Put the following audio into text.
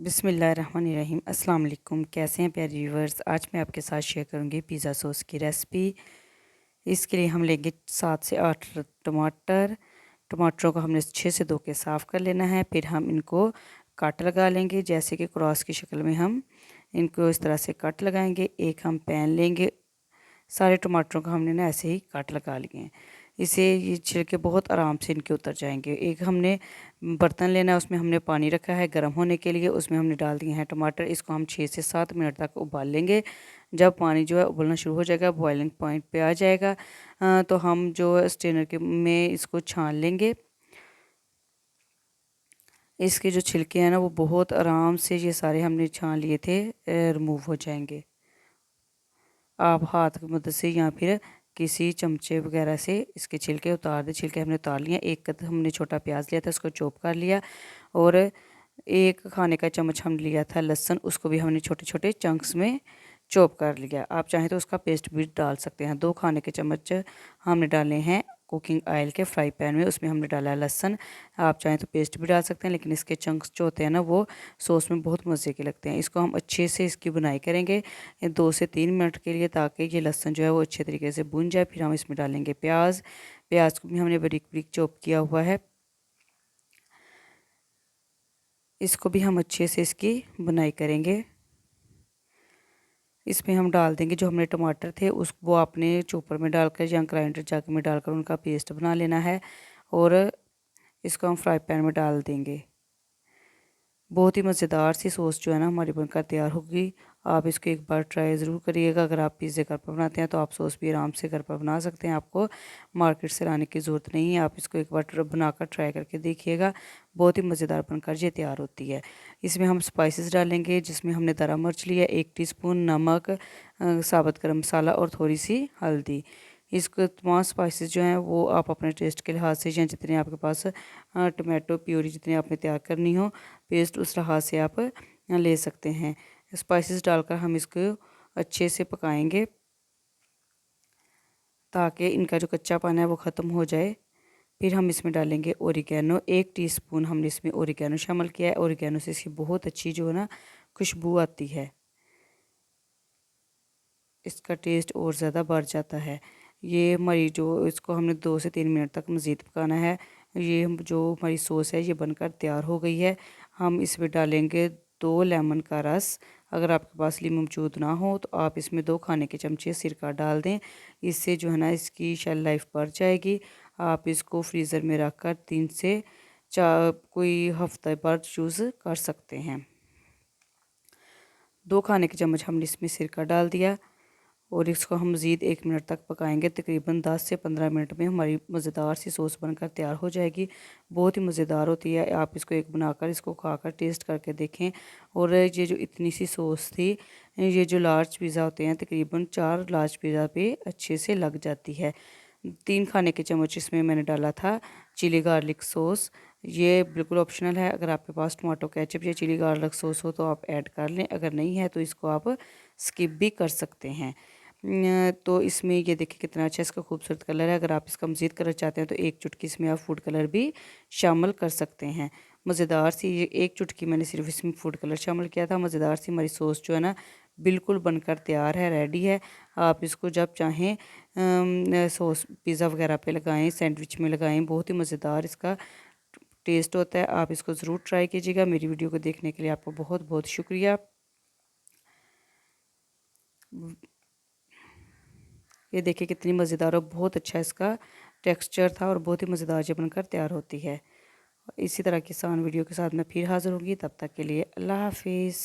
बिस्मिल्लाहिर्रहमानिर्रहीम। अस्सलाम वालेकुम। कैसे हैं प्यारे व्यूवर्स। आज मैं आपके साथ शेयर करूंगी पिज़्ज़ा सॉस की रेसिपी। इसके लिए हम लेंगे 7 से 8 टमाटर। टमाटरों को हमने 6 से 2 के साफ़ कर लेना है। फिर हम इनको कट लगा लेंगे, जैसे कि क्रॉस की शक्ल में हम इनको इस तरह से कट लगाएंगे। एक हम पैन लेंगे, सारे टमाटरों को हमने ना ऐसे ही कट लगा लिए हैं। इसे ये छिलके बहुत आराम से इनके उतर जाएंगे। एक हमने बर्तन लेना है, उसमें हमने पानी रखा है गर्म होने के लिए। उसमें हमने डाल दिए हैं टमाटर। इसको हम 6 से 7 मिनट तक उबाल लेंगे। जब पानी जो है उबलना शुरू हो जाएगा, बॉइलिंग पॉइंट पे आ जाएगा, तो हम जो स्ट्रेनर के में इसको छान लेंगे। इसके जो छिलके हैं ना, वो बहुत आराम से ये सारे हमने छान लिए थे, रिमूव हो जाएंगे। आप हाथ की मदद से या फिर किसी चमचे वगैरह से इसके छिलके उतार दें। छिलके हमने उतार लिए। एक कद हमने छोटा प्याज लिया था, उसको चॉप कर लिया। और एक खाने का चम्मच हम लिया था लहसुन, उसको भी हमने छोटे छोटे चंक्स में चॉप कर लिया। आप चाहें तो उसका पेस्ट भी डाल सकते हैं। 2 खाने के चम्मच हमने डाले हैं कुकिंग ऑयल के फ्राई पैन में, उसमें हमने डाला है लहसुन। आप चाहें तो पेस्ट भी डाल सकते हैं, लेकिन इसके चंक्स जो होते हैं ना, वो सॉस में बहुत मज़े के लगते हैं। इसको हम अच्छे से इसकी बुनाई करेंगे 2 से 3 मिनट के लिए, ताकि ये लहसुन जो है वो अच्छे तरीके से भुन जाए। फिर हम इसमें डालेंगे प्याज। प्याज को भी हमने बारीक बारीक चॉप किया हुआ है। इसको भी हम अच्छे से इसकी बुनाई करेंगे। इसमें हम डाल देंगे जो हमने टमाटर थे, उस वो आपने चॉपर में डालकर या ग्राइंडर जार में डालकर उनका पेस्ट बना लेना है। और इसको हम फ्राई पैन में डाल देंगे। बहुत ही मज़ेदार सी सॉस जो है ना हमारी बनकर तैयार होगी। आप इसको एक बार ट्राई ज़रूर करिएगा। अगर आप पिज़्ज़े घर पर बनाते हैं तो आप सॉस भी आराम से घर पर बना सकते हैं। आपको मार्केट से लाने की ज़रूरत नहीं है। आप इसको एक बार बनाकर ट्राई करके देखिएगा। बहुत ही मज़ेदार बनकर ये तैयार होती है। इसमें हम स्पाइसेस डालेंगे, जिसमें हमने दरा मिर्च लिया, 1 टीस्पून नमक, साबुत गरम मसाला और थोड़ी सी हल्दी। इसको तमाम स्पाइसेस जो हैं वो आप अपने टेस्ट के लिहाज से, या जितने आपके पास टमाटो प्यूरी जितनी आपने तैयार करनी हो पेस्ट, उस लिहाज से आप ले सकते हैं। स्पाइसेस डालकर हम इसको अच्छे से पकाएंगे, ताकि इनका जो कच्चापन है वो ख़त्म हो जाए। फिर हम इसमें डालेंगे ओरिगैनो। 1 टीस्पून हमने इसमें ओरिगैनो शामिल किया है। ओरिगैनो से इसकी बहुत अच्छी जो है ना खुशबू आती है, इसका टेस्ट और ज़्यादा बढ़ जाता है। ये हमारी जो इसको हमने 2 से 3 मिनट तक मज़ीद पकाना है। ये जो हमारी सॉस है ये बनकर तैयार हो गई है। हम इसमें डालेंगे 2 लेमन का रस। अगर आपके पास लीमू मौजूद ना हो तो आप इसमें 2 खाने के चमचे सिरका डाल दें। इससे जो है ना इसकी शेल लाइफ बढ़ जाएगी। आप इसको फ्रीज़र में रख कर 3 से 4 कोई हफ्ते बाद यूज़ कर सकते हैं। 2 खाने के चम्मच हमने इसमें सिरका डाल दिया और इसको हम मज़ीद 1 मिनट तक पकाएंगे। तकरीबन 10 से 15 मिनट में हमारी मज़ेदार सी सॉस बनकर तैयार हो जाएगी। बहुत ही मज़ेदार होती है। आप इसको एक बनाकर इसको खाकर टेस्ट करके देखें। और ये जो इतनी सी सॉस थी, ये जो लार्ज पिज़्ज़ा होते हैं तकरीबन 4 लार्ज पिज़्ज़ा पे अच्छे से लग जाती है। 3 खाने के चम्मच इसमें मैंने डाला था चिली गार्लिक सॉस। ये बिल्कुल ऑप्शनल है। अगर आपके पास टमाटो केचप या चिली गार्लिक सॉस हो तो आप ऐड कर लें, अगर नहीं है तो इसको आप स्किप भी कर सकते हैं। तो इसमें ये देखिए कितना अच्छा इसका खूबसूरत कलर है। अगर आप इसका मज़ीद कलर चाहते हैं तो 1 चुटकी इसमें आप फूड कलर भी शामिल कर सकते हैं। मज़ेदार सी ये 1 चुटकी मैंने सिर्फ इसमें फूड कलर शामिल किया था। मज़ेदार सी हमारी सॉस जो है ना बिल्कुल बनकर तैयार है, रेडी है। आप इसको जब चाहें सॉस पिज़्ज़ा वगैरह पे लगाएं, सैंडविच में लगाएं। बहुत ही मज़ेदार इसका टेस्ट होता है। आप इसको ज़रूर ट्राई कीजिएगा। मेरी वीडियो को देखने के लिए आपको बहुत बहुत शुक्रिया। ये देखिए कितनी मज़ेदार और बहुत अच्छा इसका टेक्सचर था और बहुत ही मज़ेदार ये बनकर तैयार होती है। इसी तरह की आसान वीडियो के साथ मैं फिर हाज़िर होंगी। तब तक के लिए अल्लाह हाफिज़।